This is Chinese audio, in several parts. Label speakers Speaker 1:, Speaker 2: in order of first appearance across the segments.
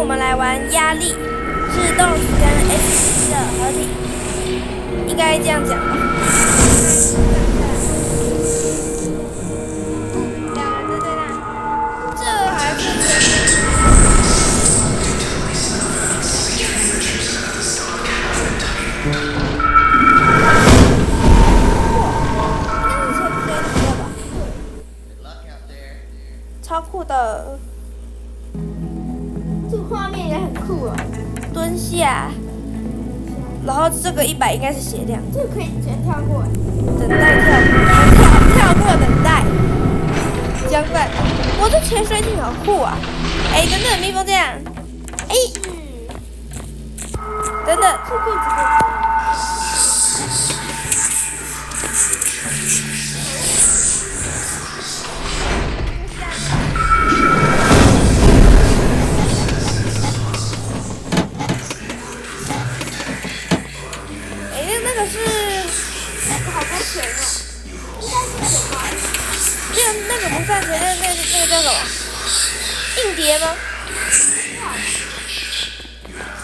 Speaker 1: 们来玩压力，是动词跟 S 的合体，应该这样讲吧。这还是超酷的，
Speaker 2: 这个画面也很酷啊！
Speaker 1: 蹲下，然后这个100应该是血量，
Speaker 2: 这个可以全跳过来。
Speaker 1: 等待跳过等待，将来，我这潜水艇好酷啊！哎，等等，蜜蜂这样，哎，等等，
Speaker 2: 这个这个。
Speaker 1: 那个是
Speaker 2: 好多钱哦，应该是钱吧？
Speaker 1: 那个不算钱，那个叫什么？硬碟吗？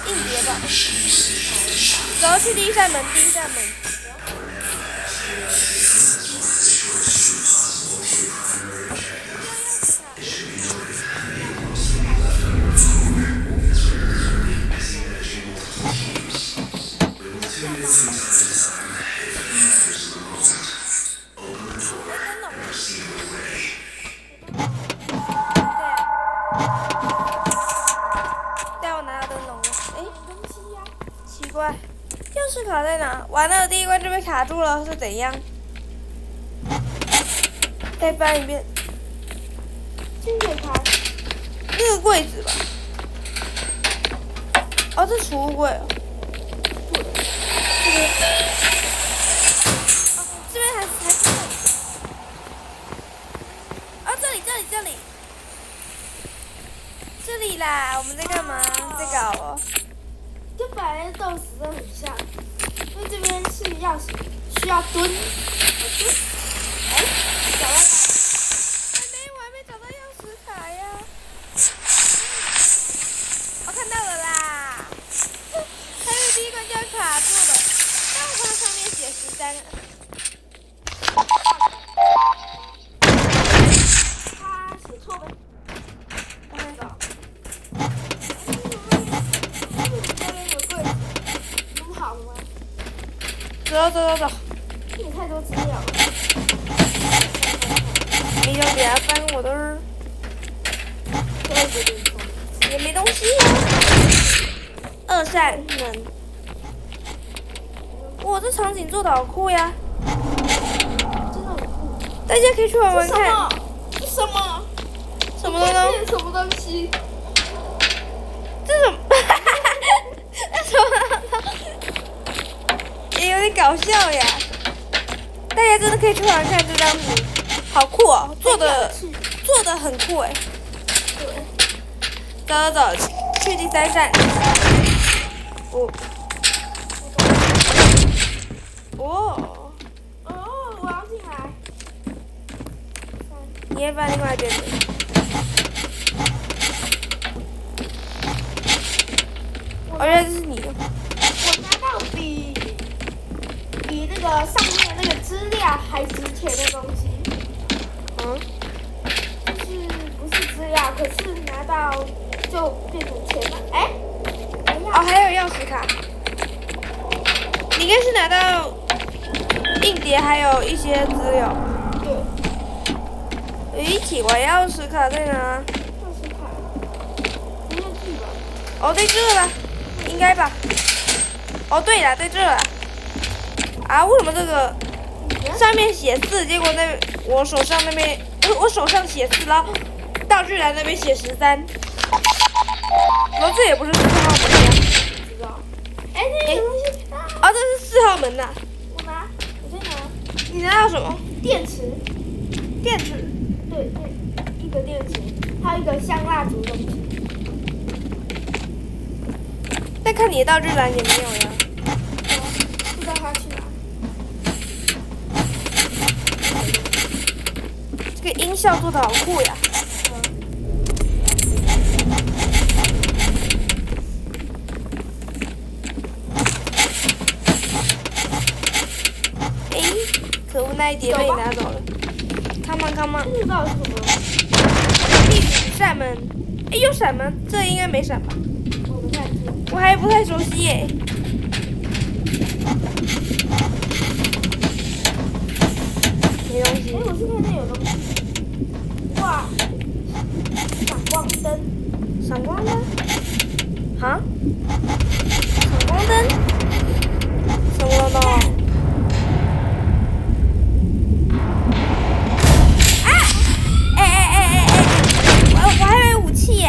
Speaker 1: 硬碟吧。走去第一扇门。钥匙卡在哪？完了，第一关就被卡住了，是怎样？再翻一遍。
Speaker 2: 金水卡。
Speaker 1: 那个柜子吧。哦，这储物柜哦。这边还是啊，这里啦，我们在干嘛？在搞哦。
Speaker 2: 跟本来的斗死真的很像，因为这边是钥匙，需要蹲。哎，找到了。
Speaker 1: 我还没找到钥匙卡呀。我看到了啦。还有第一关就要卡住了，但我看上面写13。
Speaker 2: 他写错呗。往哪找？
Speaker 1: 走。
Speaker 2: 这也太多资料了。
Speaker 1: 没有给他翻我的，也没东西呀。2扇门，哇，这场景做的好酷呀！
Speaker 2: 真的很酷。
Speaker 1: 大家可以去玩玩看。
Speaker 2: 这什么？
Speaker 1: 什么东西？
Speaker 2: 什么东西？
Speaker 1: 这什么？那什么？也有点搞笑呀！大家真的可以去玩看这张图，好酷哦，做的很酷哎。对。走，去第3扇。
Speaker 2: 我要进来。
Speaker 1: 你也翻另外一边的。原来这是你。
Speaker 2: 我拿到比那个上面那个资料还值钱的东西。就是不是资料，可是拿到就变成钱了。哎。
Speaker 1: 还有钥匙卡。你应该是拿到硬碟，还有一些资料。对。一起玩钥匙卡在哪？
Speaker 2: 钥匙卡。不要去吧。
Speaker 1: 哦，在这了，应该吧。哦，对了，在这了。啊，为什么这个上面写4，结果我手上写4，然后道具栏那边写13，然后这也不是4号门呀。
Speaker 2: 知道。哎，那个东西。
Speaker 1: 这是4号门呐。
Speaker 2: 我先拿。
Speaker 1: 你拿到什么？
Speaker 2: 电池。对，一个电池，还有一个像蜡烛的东西。
Speaker 1: 但看你的道具栏也没有呀。
Speaker 2: 不知道他去哪。
Speaker 1: 这个音效做的好酷呀。那一叠被你拿走了。Come on come on。
Speaker 2: 这到底是什么？
Speaker 1: 第5扇门。哎，有闪吗？这应该没闪吧？
Speaker 2: 我不太知道。
Speaker 1: 我还不太熟悉耶。没东西
Speaker 2: 哎，。我是看见有东西。哇！闪光灯。
Speaker 1: 闪光灯？哈？闪光灯？什么东西？啊！哎！我还有武器耶。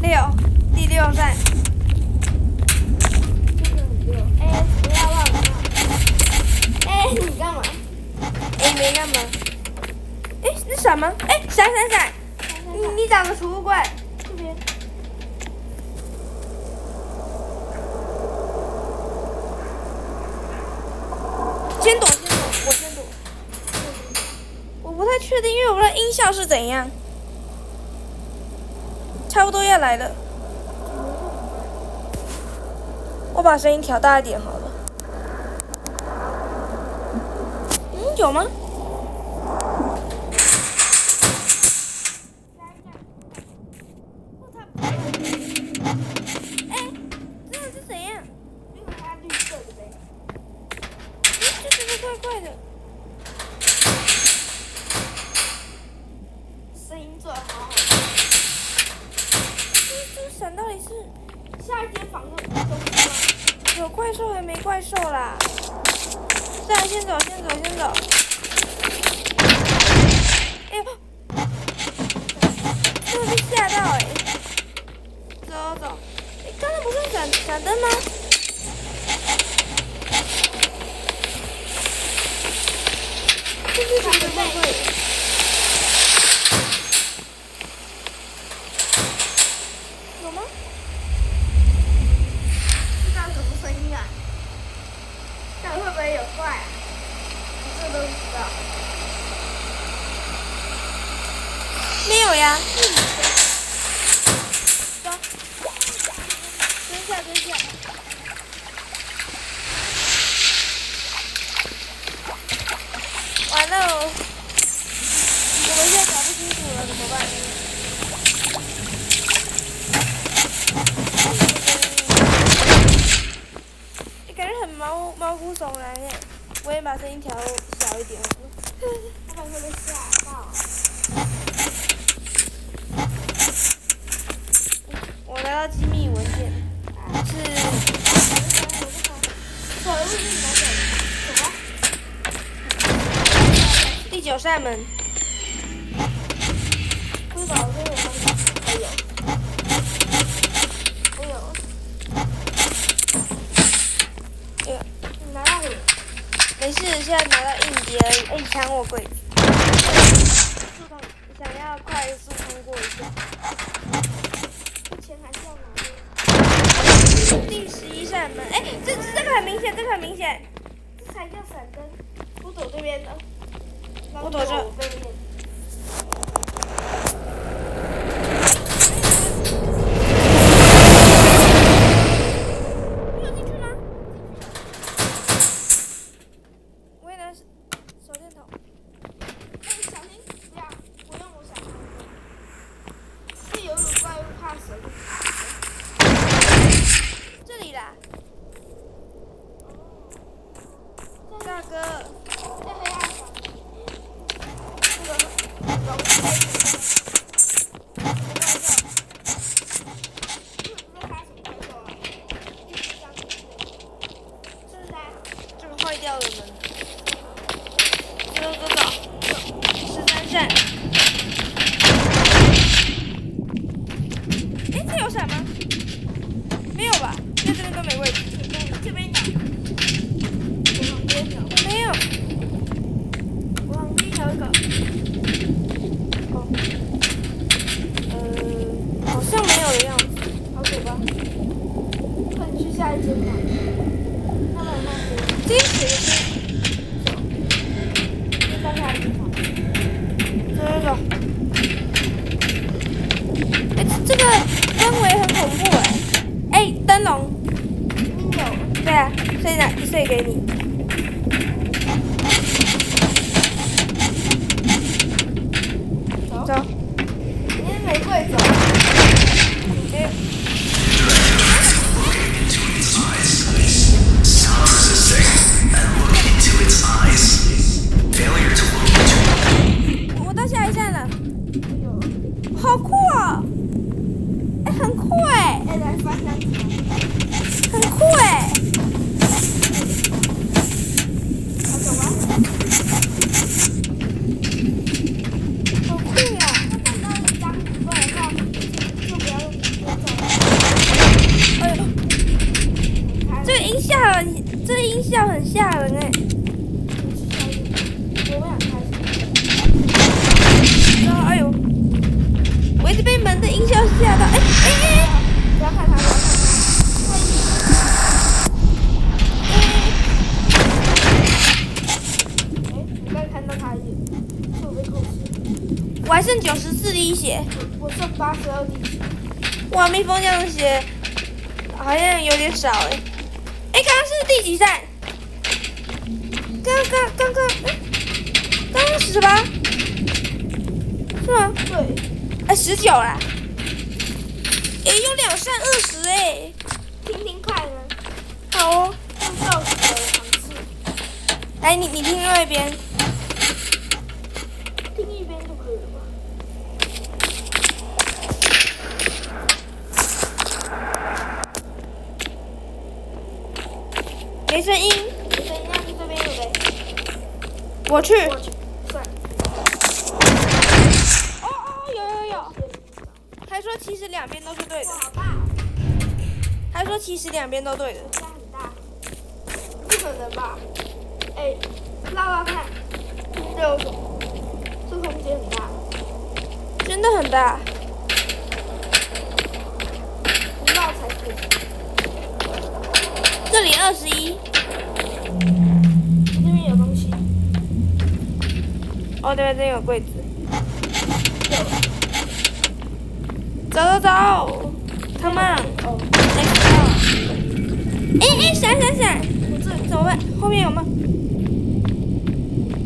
Speaker 1: 第6扇。
Speaker 2: 这个很溜。哎，不要忘了。哎，你干嘛？
Speaker 1: 哎，没干嘛。哎，那闪吗？哎，闪！你长得储物柜。
Speaker 2: 这边。
Speaker 1: 先躲，我先躲。我不太确定，因为我不知道音效是怎样。差不多要来了，我把声音调大一点好了。有吗？哎，这个是怎样？
Speaker 2: 因为它绿色的呗。
Speaker 1: 就是怪怪的。
Speaker 2: 声音最好。
Speaker 1: 这个伞到底是
Speaker 2: 下一间房有东西吗？
Speaker 1: 有怪兽还没怪兽啦？算了，先走。哎呦，真的被吓到哎！走。哎，刚才不是闪灯吗？这是什么怪怪的？有吗？
Speaker 2: 知道什么声音啊？到底会不会有怪啊？我这都不知道。
Speaker 1: 没有呀。走，蹲下。完了，我们现在搞不清楚了，怎么办？感觉很毛骨悚然耶！我也把声音调小一点好了。
Speaker 2: 他们会被吓到。
Speaker 1: 我拿到机密文件，是第9扇门。
Speaker 2: 珠宝这个还有。你拿到什么？
Speaker 1: 没事，现在拿到硬碟而已。哎，你抢我柜子。想要快速通过一下。
Speaker 2: 钱还是要拿的。
Speaker 1: 第11扇门，哎，这个很明显，
Speaker 2: 这才叫闪灯。我躲这边的。
Speaker 1: 我躲这。
Speaker 2: 背面。
Speaker 1: 你有进去吗？我也拿手电筒。
Speaker 2: 哎，小心！不要，我用我小心。这有种怪物怕蛇。
Speaker 1: 这里啦。大哥。
Speaker 2: 在黑暗房。这个容易被
Speaker 1: 这个坏掉的门。走，13扇。哎，这有闪吗？没有吧？在这边都没位置。
Speaker 2: 这边有。我旁边有。
Speaker 1: 没有。
Speaker 2: 我旁边有一个。
Speaker 1: 好像没有的样子。
Speaker 2: 好可怕。快点去下一间吧。那么
Speaker 1: 这个谁的声音？
Speaker 2: 到下一间房。
Speaker 1: 走。哎，这个氛围很恐怖哎。哎，灯笼。
Speaker 2: 有。
Speaker 1: 对啊，所以给你。这音效很吓人哎。
Speaker 2: 我不想开始。
Speaker 1: 哎呦，我一直被门的音效吓到。哎！
Speaker 2: 不要看他，不要看他。我刚看到他一眼，是我被扣血。
Speaker 1: 我还剩94滴血。
Speaker 2: 我剩82滴血。
Speaker 1: 哇，蜜蜂酱血好像有点少哎。哎，刚刚是第几站？刚刚18，是吗？
Speaker 2: 对，
Speaker 1: 哎，19啦。哎，有2扇20哎。
Speaker 2: 听听看呢。
Speaker 1: 好哦。
Speaker 2: 用豆腐的尝试。
Speaker 1: 来，你听另外一边。
Speaker 2: 听一边就可以了吧？
Speaker 1: 没声音。
Speaker 2: 没声音，那就这边有嘞。
Speaker 1: 我去。
Speaker 2: 我去，算。
Speaker 1: 哦，有。还说其实两边都是对的。
Speaker 2: 哇，好大！
Speaker 1: 还说其实两边都对的。
Speaker 2: 家很大，不可能吧？哎，绕看，这有什么？这空间很大，
Speaker 1: 真的很大。
Speaker 2: 不绕才可以。
Speaker 1: 这里21。
Speaker 2: 这边有东西。
Speaker 1: 哦，对，这边有柜子。走，Come on，
Speaker 2: 哦，
Speaker 1: let's go。哎，闪！
Speaker 2: 我这
Speaker 1: 怎么办？后面有吗？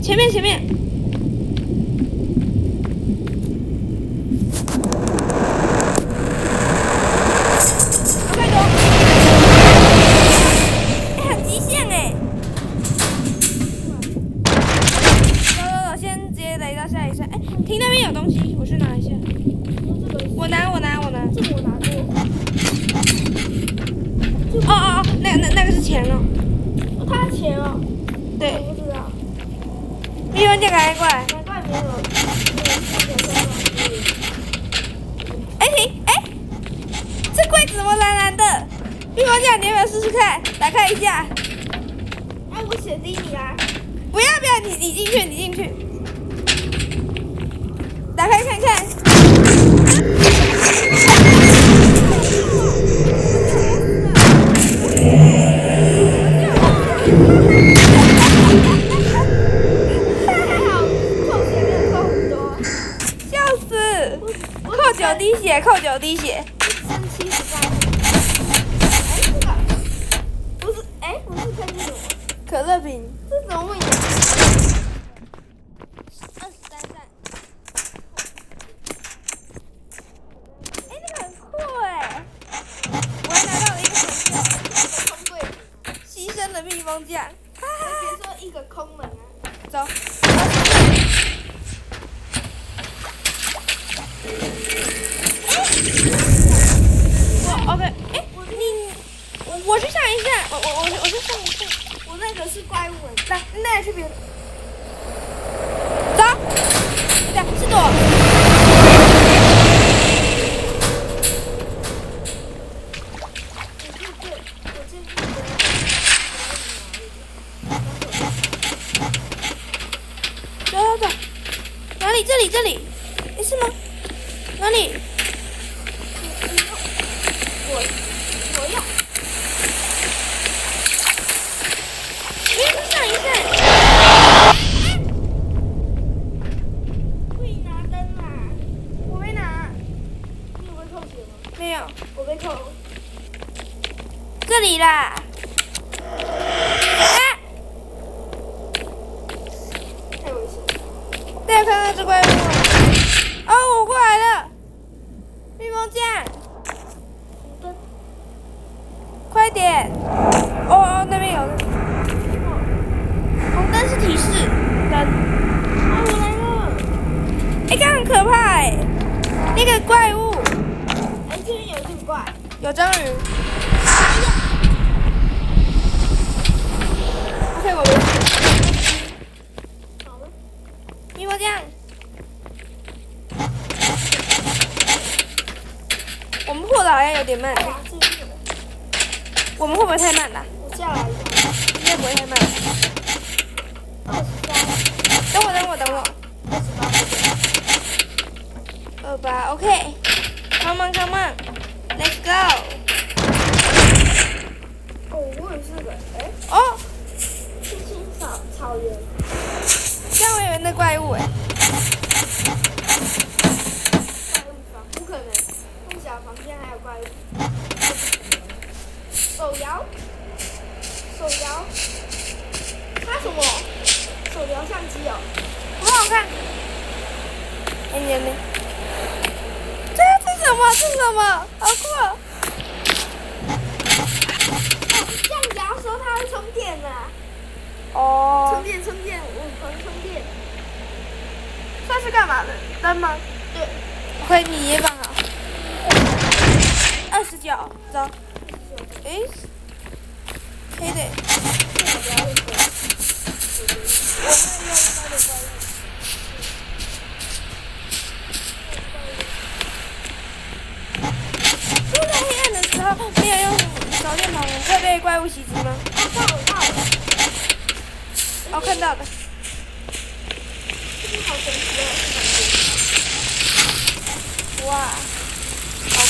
Speaker 1: 前面。快走！哎，很极限哎。走，先直接来到下一站。哎，停那边有东西，我去拿一下。我拿。
Speaker 2: 这个我拿过。
Speaker 1: 哦，那个是钱哦。
Speaker 2: 他钱哦。
Speaker 1: 对。
Speaker 2: 我不知道。
Speaker 1: 蜜蜂酱赶快过来。
Speaker 2: 难怪没有。
Speaker 1: 哎，这柜子怎么蓝的？蜜蜂酱，你要不要试试看？打开一下。
Speaker 2: 哎，我写低你啊。
Speaker 1: 不要，你进去。打开看看。扣9滴血。
Speaker 2: 剩73。不是看这种
Speaker 1: 可乐瓶。
Speaker 2: 这怎么会有
Speaker 1: 23站。哎，那个很酷哎！我还拿到了一个成就，
Speaker 2: 空柜子，
Speaker 1: 牺牲了蜜蜂酱。
Speaker 2: 别说一个空门啊。
Speaker 1: 走。OK， 哎，我去上一下，我去上一下。
Speaker 2: 我那个是怪物门，
Speaker 1: 来，那去别的。走，对，是躲。走，哪里？这里，哎，是吗？哪里？
Speaker 2: 我要。
Speaker 1: 没有上一站。
Speaker 2: 会拿灯啦。
Speaker 1: 我没拿。
Speaker 2: 你有被扣血吗？
Speaker 1: 没有。
Speaker 2: 我被扣。
Speaker 1: 这里啦。
Speaker 2: 太危险了。
Speaker 1: 大家看到这怪物吗？哦，我过来了。蜜蜂酱。
Speaker 2: 灯。
Speaker 1: 快点！哦，那边有。红灯是提示灯。
Speaker 2: 啊，我来了！
Speaker 1: 哎，刚很可怕哎，那个怪物。
Speaker 2: 哎，这边有这个怪。
Speaker 1: 有章鱼。OK， 我没事。
Speaker 2: 好了。
Speaker 1: 蜜蜂酱。我们破的好像有点慢。
Speaker 2: 对啊，这边有。
Speaker 1: 我们会不会太慢了？
Speaker 2: 我下来一下。
Speaker 1: 应该不会太慢。
Speaker 2: 23，
Speaker 1: 等我。
Speaker 2: 28，
Speaker 1: 28 ，OK。Come on，Let's go。
Speaker 2: 哦，我也是个，哎，
Speaker 1: 哦，
Speaker 2: 青青草原。
Speaker 1: 这样我以为那怪物哎。
Speaker 2: 怪物房不可能，那么小房间还有怪物。手摇，它什么？手摇相机哦。
Speaker 1: 很好看。哎，你这是什么？这是什么？好酷哦！
Speaker 2: 这样摇的时候它会充电的、啊。
Speaker 1: 哦。
Speaker 2: 充电，我狂充电。
Speaker 1: 它是干嘛的？灯吗？
Speaker 2: 对。
Speaker 1: OK，你也放好。29，走。诶，黑的。
Speaker 2: 这个不要用的。
Speaker 1: 我会用它的怪物。如果在黑暗的时候没有用手电筒，会被怪物袭击吗？
Speaker 2: 到了。
Speaker 1: 哦，看到的。
Speaker 2: 这个好神奇哦！
Speaker 1: 哇，好酷！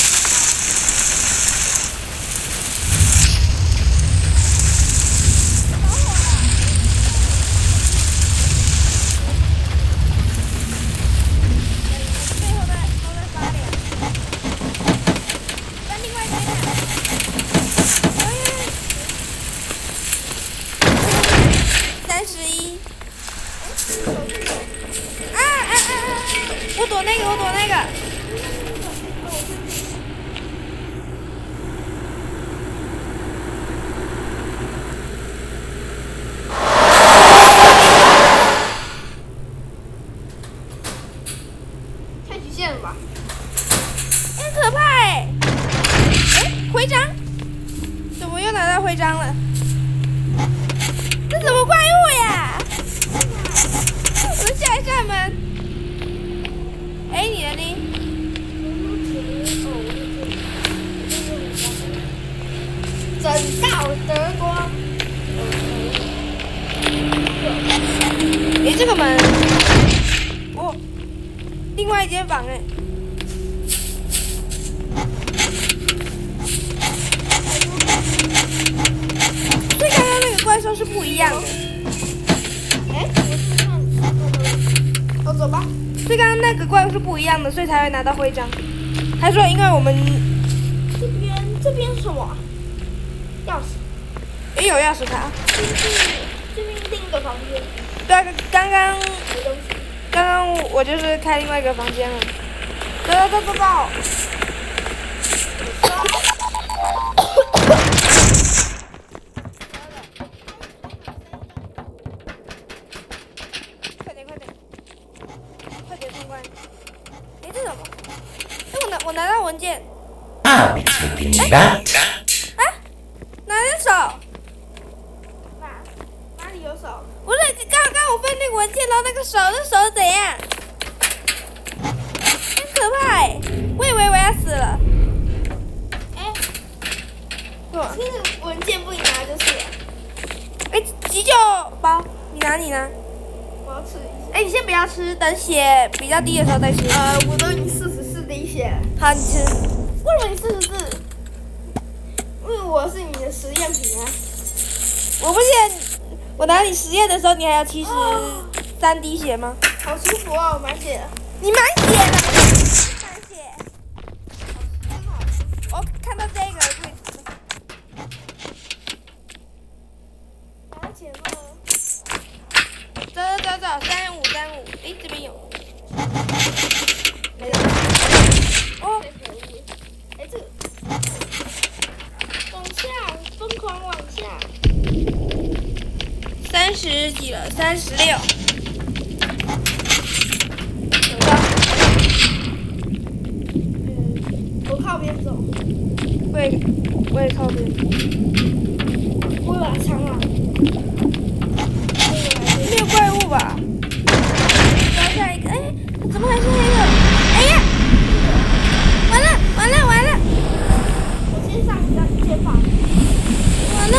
Speaker 1: 背后都在发亮。在另外一边呢。31。我躲那个。
Speaker 2: 太极限了吧？
Speaker 1: 很可怕哎！哎，徽章，怎么又拿到徽章了？这什么怪物呀？我的下一扇门。哎，你的呢？
Speaker 2: 整道德光。
Speaker 1: 哎，这个门，哦，另外一间房哎。所以刚刚那个怪兽是不一样的。
Speaker 2: 哎，我是看，哦，走吧。
Speaker 1: 所以刚刚那个怪物是不一样的，所以才会拿到徽章。他说，因为我们
Speaker 2: 这边是什么？钥匙。
Speaker 1: 也有钥匙卡。
Speaker 2: 这边另一个房间。
Speaker 1: 对啊，刚刚
Speaker 2: 没东西。
Speaker 1: 刚刚我就是开另外一个房间了。走。快点通关！哎，这什么？哎，我拿到文件。
Speaker 3: I'll be taking that.
Speaker 1: 啊？哪里手？
Speaker 2: 哪里有手？
Speaker 1: 不是，刚刚我翻那个文件，然后那个手是怎样？很可怕哎！我以为我要死了。
Speaker 2: 哎，
Speaker 1: 是吗？
Speaker 2: 这个文件不拿就是了。
Speaker 1: 哎，急救包，你拿。
Speaker 2: 我要吃一下。
Speaker 1: 哎，你先不要吃，等血比较低的时候再吃。
Speaker 2: 我都已经44滴血了。
Speaker 1: 好，你吃。
Speaker 2: 为什么你44？因为我是你的实验品啊。
Speaker 1: 我不记得我拿你实验的时候，你还有73滴血吗？
Speaker 2: 好舒服哦，满血了。
Speaker 1: 你满血了，满血。
Speaker 2: 真好吃。
Speaker 1: 我看到这个位置。
Speaker 2: 拿钱了。
Speaker 1: 走，35。哎，这边有。没有。哦。
Speaker 2: 哎，这个。往下，疯狂往下。
Speaker 1: 30几了，36。
Speaker 2: 我靠边走。
Speaker 1: 我也靠边。
Speaker 2: 我有把枪啊。
Speaker 1: 没有怪物吧？然后下一个，哎，怎么还是黑的？哎呀！完了！
Speaker 2: 我先上一个解法。
Speaker 1: 完了！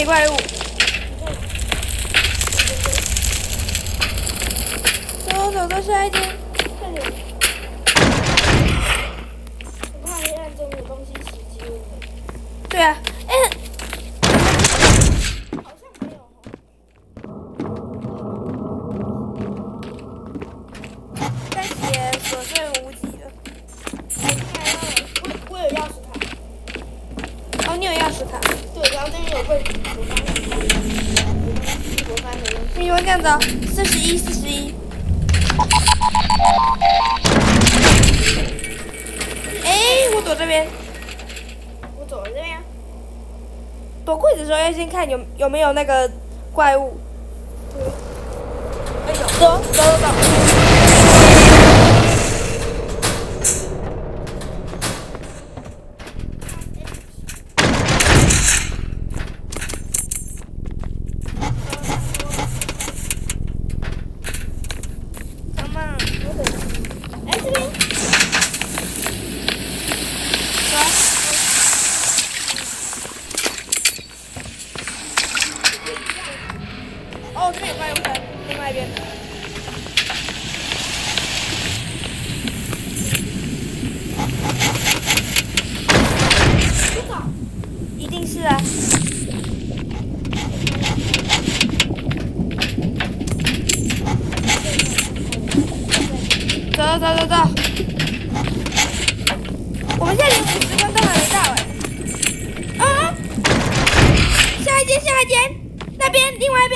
Speaker 1: 没怪物。走到下一间。
Speaker 2: 快点！我怕黑暗中有东西袭击我们。
Speaker 1: 对啊，哎、
Speaker 2: 好像没有
Speaker 1: 在写所剩无几了。
Speaker 2: 我有钥匙卡。
Speaker 1: 哦，你有钥匙卡。
Speaker 2: 对，然后这边有柜子，我翻没问题。
Speaker 1: 你们这样子哦，41。哎，我躲这边。
Speaker 2: 我走了这边。
Speaker 1: 躲柜子的时候要先看有没有那个怪物。
Speaker 2: 对。
Speaker 1: 哎呦，走。Come on，
Speaker 2: 哎，这边。
Speaker 1: 哦，这边有怪物在另外一边。一定是啊。走。我们现在连50关都还没到哎。啊！下一间，那边另外一边。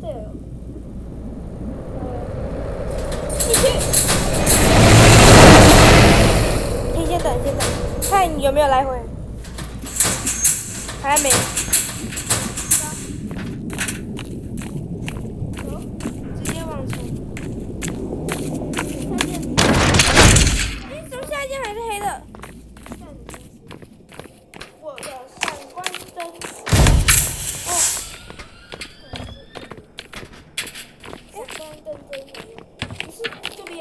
Speaker 2: 对了。
Speaker 1: 你去。你先等，看有没有来回。还没。直接往前。怎么下一间还是黑的？
Speaker 2: 我的闪光灯。
Speaker 1: 哦。
Speaker 2: 闪光灯真有用。不是这边。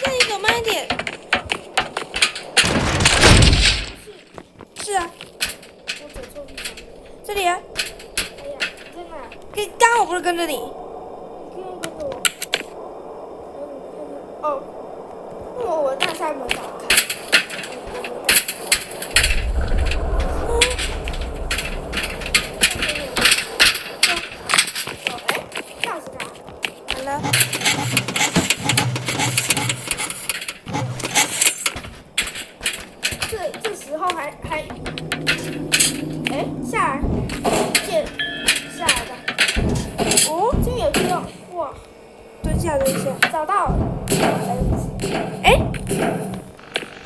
Speaker 1: 这里走慢一点。是啊。
Speaker 2: 我走错地方。
Speaker 1: 这里啊。
Speaker 2: 哎呀，你在哪？
Speaker 1: 刚刚我不是跟着你？
Speaker 2: 你跟着我。哦，我大厦门打开。钥匙卡。
Speaker 1: 完了。
Speaker 2: 这时候还，哎，下来，剑下来的。哦，这边有地洞，哇，
Speaker 1: 蹲下。
Speaker 2: 找到了。
Speaker 1: 哎，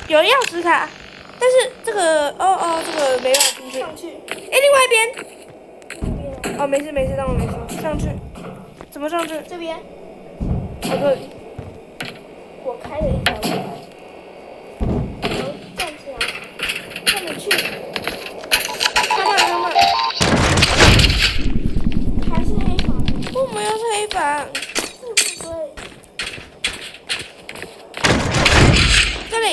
Speaker 1: 有钥匙卡，但是这个这个没办法进去。
Speaker 2: 上去。
Speaker 1: 哎，另外一边。
Speaker 2: 这边。
Speaker 1: 哦，没事，当我没说。上去。怎么上去？
Speaker 2: 这边。
Speaker 1: 这里。
Speaker 2: 我开了一条路。站起来，看着去。
Speaker 1: 干嘛？
Speaker 2: 还是黑房。
Speaker 1: 我们又是黑房。
Speaker 2: 对。
Speaker 1: 这里。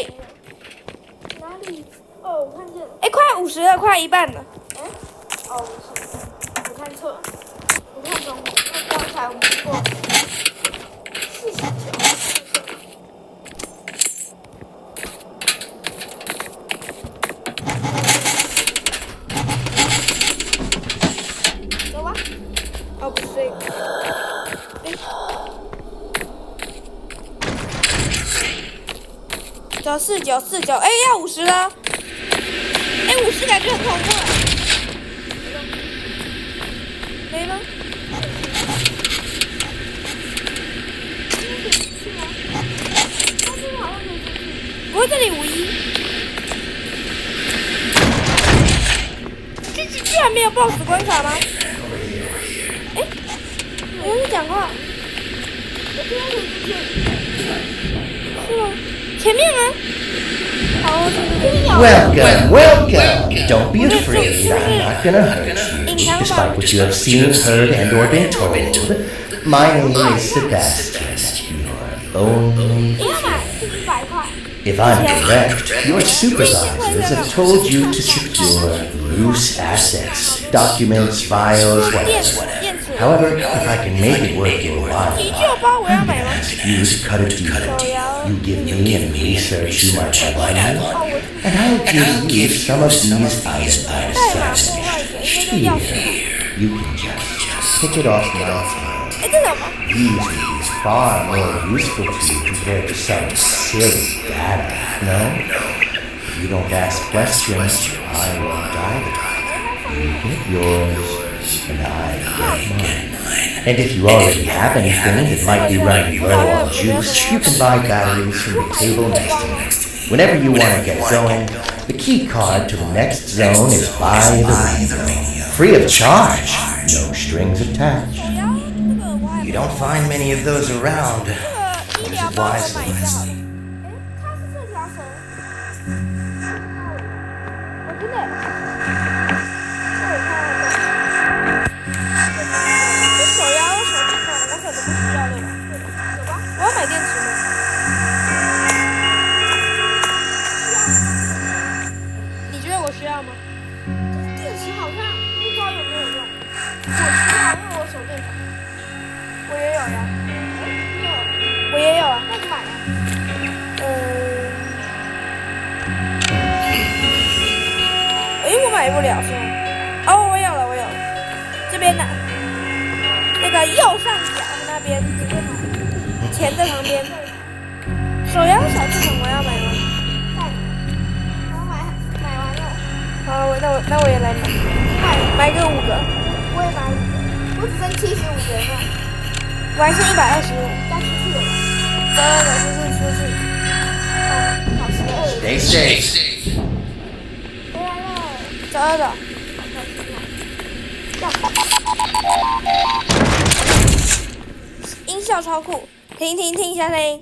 Speaker 2: 哪里？哦，我看见了。
Speaker 1: 哎，快50了，快一半了。
Speaker 2: 哎，哦，不是，我看错了，我看中了。那刚才我们过49。走吧。
Speaker 1: 哦，不是这个。走49，哎，要50了。哎，50感觉很恐怖。没吗？不过这里51。居然没有 BOSS 关卡吗？哎，有人在讲话。
Speaker 2: 我听到有人在。
Speaker 1: 是吗？前面吗？好，这里有。
Speaker 3: Welcome. Don't be afraid. I'm not gonna hurt you, despite what you have seen, heard, and/or been told. My name is Sebastian. only
Speaker 2: 你要买是100块。
Speaker 3: if I'm correct, your supervisors have told you to secure loose assets, documents, files,
Speaker 1: 电
Speaker 3: whatever.
Speaker 1: 电池。
Speaker 3: However, if I can make it worth your while,
Speaker 1: 急救包我要买吗？
Speaker 3: ask you to cut a deal. You give me any research you might have on you, and I'll give you some of these items
Speaker 1: 代码
Speaker 3: ourselves.
Speaker 1: 破坏者，应该叫钥匙卡。
Speaker 3: You can just pick it off my hand.
Speaker 1: 哎，这什么？
Speaker 3: These will be far more useful to you compared to some silly data, no? If you don't ask questions, I won't either. You get yours, and I get mine. And if you already have anything that might be running low on juice, you can buy batteries from the table next to me. Whenever you want to get going, the key card to the next zone is by the radio. Free of charge, no strings attached.
Speaker 1: 手摇这个我还
Speaker 3: You don't find many of those around.
Speaker 1: 这个医疗包我买一个好了。
Speaker 2: 哎，它是这条绳。
Speaker 1: 我真的。这手摇手电筒我可能不需要对吧？
Speaker 2: 有吧？
Speaker 1: 我要买电池吗？你觉得我需要吗？
Speaker 2: 这电池好像不知道有没有用。我需要，因为我手电筒。
Speaker 1: 我也有呀，
Speaker 2: 哎，你有？
Speaker 1: 我也有啊。
Speaker 2: 那你买啊？
Speaker 1: 我买不了是吗？哦，我有了，我有了。这边呢？那个右上角那边，这边买。钱的旁边。手摇小系统我要买吗？
Speaker 2: 我买完了。
Speaker 1: 好，那我也来买，买个5个。
Speaker 2: 我也买5个，我只剩75元了，
Speaker 1: 我还剩120元。
Speaker 2: 该出去了吧？
Speaker 1: 出去。
Speaker 2: 好12元。
Speaker 3: Stay safe.
Speaker 2: 回来了。
Speaker 1: 找。音效超酷，听一下声音。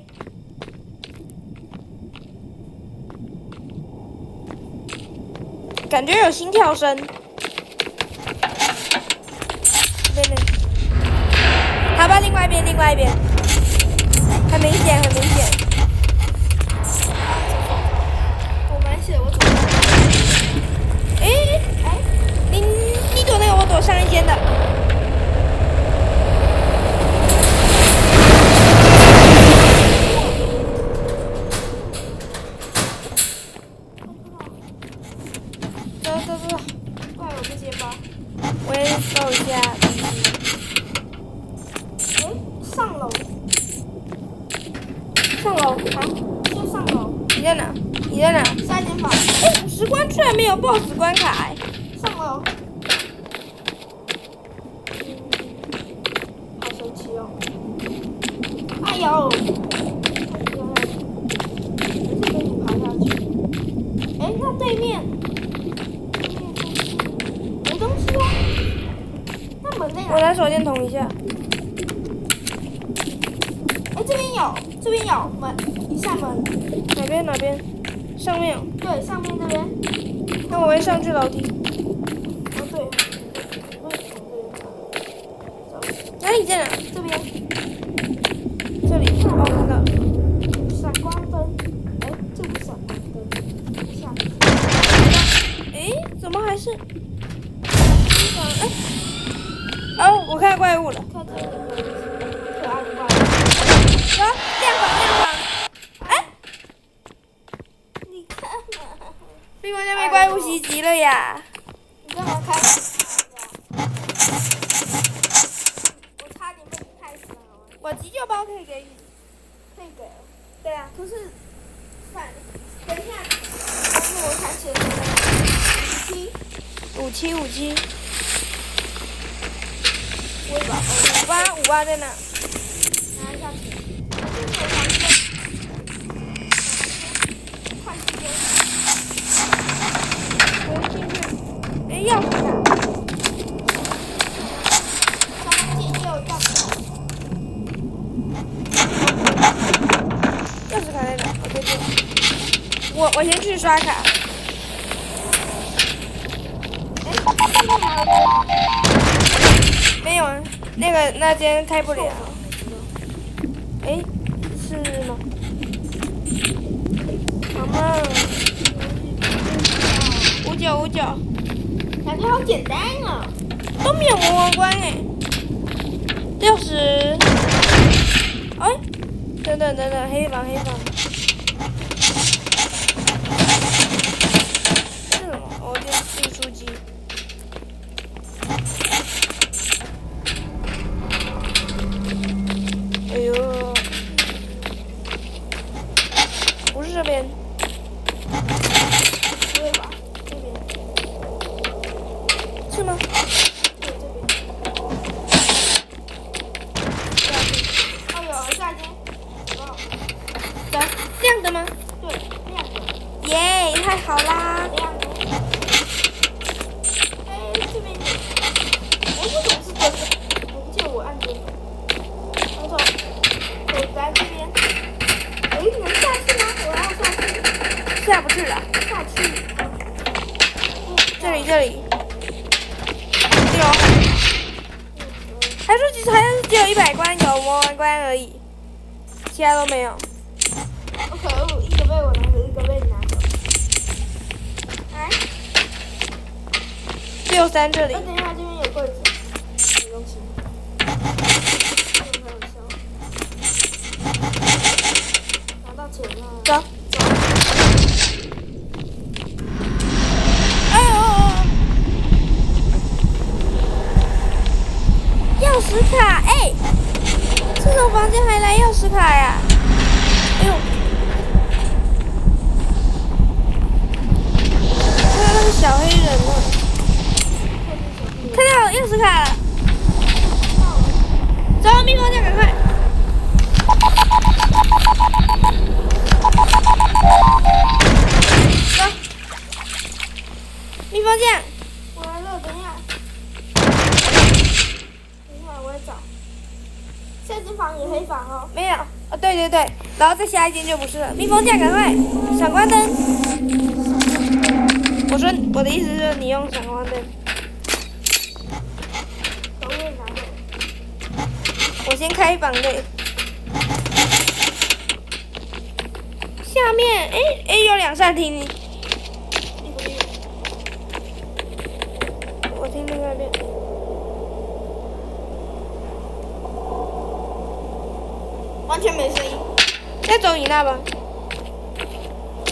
Speaker 1: 感觉有心跳声。对。好吧，另外一边，很明显。
Speaker 2: 我蛮写，我走。
Speaker 1: 哎，你躲那个，我躲上一间的。走，
Speaker 2: 怪我这些包。
Speaker 1: 我也搜一下。
Speaker 2: 哎，上楼，
Speaker 1: 好，
Speaker 2: 先上楼。
Speaker 1: 你在哪？
Speaker 2: 下一间房。
Speaker 1: 哎，50关居然没有 BOSS 关卡哎。
Speaker 2: 上楼。好神奇哦！哎呦！这给你爬下去。哎，那对面没东西啊？那门在哪？
Speaker 1: 我拿手电筒一下。
Speaker 2: 哎，这边有门，一扇门。
Speaker 1: 哪边？上面有。
Speaker 2: 对，上面这边。
Speaker 1: 那我会上去楼梯。
Speaker 2: 哦，对。我也从这边爬。
Speaker 1: 哪里在哪？
Speaker 2: 这边。
Speaker 1: 这里。哦，看到了。
Speaker 2: 闪光灯。哎，这不是闪光灯。下。
Speaker 1: 哎，怎么还是？哎。哦，我看到怪物了。
Speaker 2: 看这里可爱的怪物。
Speaker 1: 亮房。哎，
Speaker 2: 你看嘛，
Speaker 1: 闭关家被怪物袭击了呀！
Speaker 2: 你干嘛开始我差点被你害死了。
Speaker 1: 我急救包可以给你。
Speaker 2: 可以给了。
Speaker 1: 对啊。
Speaker 2: 可是，等一下，但是我想起了
Speaker 1: 57。
Speaker 2: 我把
Speaker 1: 58在哪？
Speaker 2: 拿一下钱。快时间。
Speaker 1: 我进去。哎，钥匙卡。
Speaker 2: 商店又要
Speaker 1: 钥匙卡在哪？我在这。我先去刷卡。
Speaker 2: 哎，这边还有。
Speaker 1: 没有啊，那间开不了。哎，是吗？好吗？5959，
Speaker 2: 感觉好简单哦。
Speaker 1: 都没有魔王关哎。60，哎，等等，黑房。是什么？哦，电视书机。哎呦，不是这边。
Speaker 2: 不会吧？这边。
Speaker 1: 是吗？
Speaker 2: 对，这边。哦哟，下间。哦。
Speaker 1: 亮的吗？
Speaker 2: 对，亮的。
Speaker 1: 耶，太好啦！
Speaker 2: 亮的。哎，这边有。哎，为什么是这个？我不记得我按这个。没错。我在这边。哎，能下去吗？我要下去。
Speaker 1: 下不去了。
Speaker 2: 下去。
Speaker 1: 这里。有。还说只有100关，有魔王关而已，其他都没有。
Speaker 2: 可恶，一个被我拿走，一个被你拿走。哎。
Speaker 1: 63这里。
Speaker 2: 等一下，这边有柜子，有东西。拿到钱了。
Speaker 1: 走。哎呦！钥匙卡，哎，这种房间还来钥匙卡呀？哎呦！看到那个小黑人了。 看到钥匙卡了，走，蜜蜂酱，赶快！走，蜜蜂酱，
Speaker 2: 我来了，等一下，我来找。下间房也黑房哦。
Speaker 1: 没有，哦，对，然后再下一间就不是了。蜜蜂酱，赶快，闪光灯。我的意思是你用闪光灯。 我先开房的，下面哎有2扇听，我听另外一边，
Speaker 2: 完全没声音。
Speaker 1: 再走你那吧。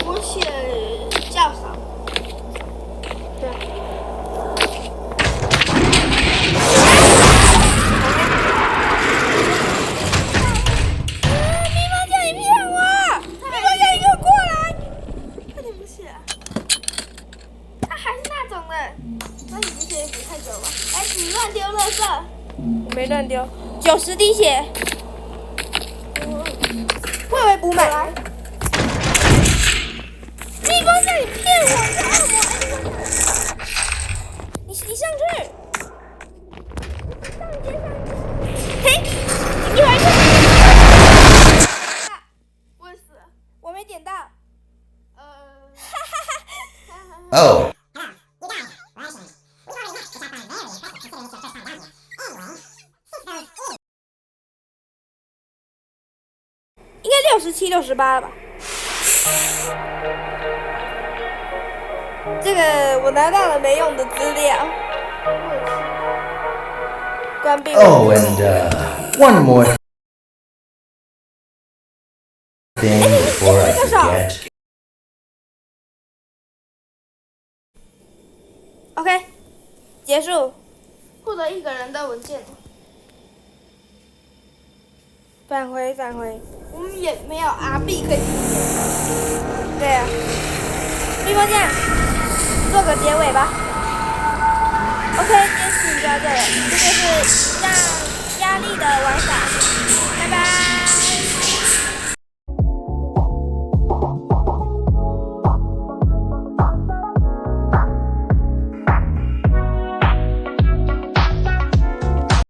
Speaker 2: 我写较少。
Speaker 1: 对。 没乱丢，90滴血，会不会补满？蜜蜂酱，你骗我！你是恶魔！你上去，嘿，你玩去！
Speaker 2: 我也死了，
Speaker 1: 我没点到。
Speaker 3: Oh.
Speaker 1: 应该67、68了吧？这个我拿到了没用的资料。关闭。
Speaker 3: Oh, and one more thing before I forget.
Speaker 1: OK， 结束。
Speaker 2: 获得1个人的文件。
Speaker 1: 返回。
Speaker 2: 我们也没有 RB 可以。
Speaker 1: 对啊。蜜蜂酱，做个结尾吧。OK， 今天视频就到这了，这就是让压力的玩法。拜拜。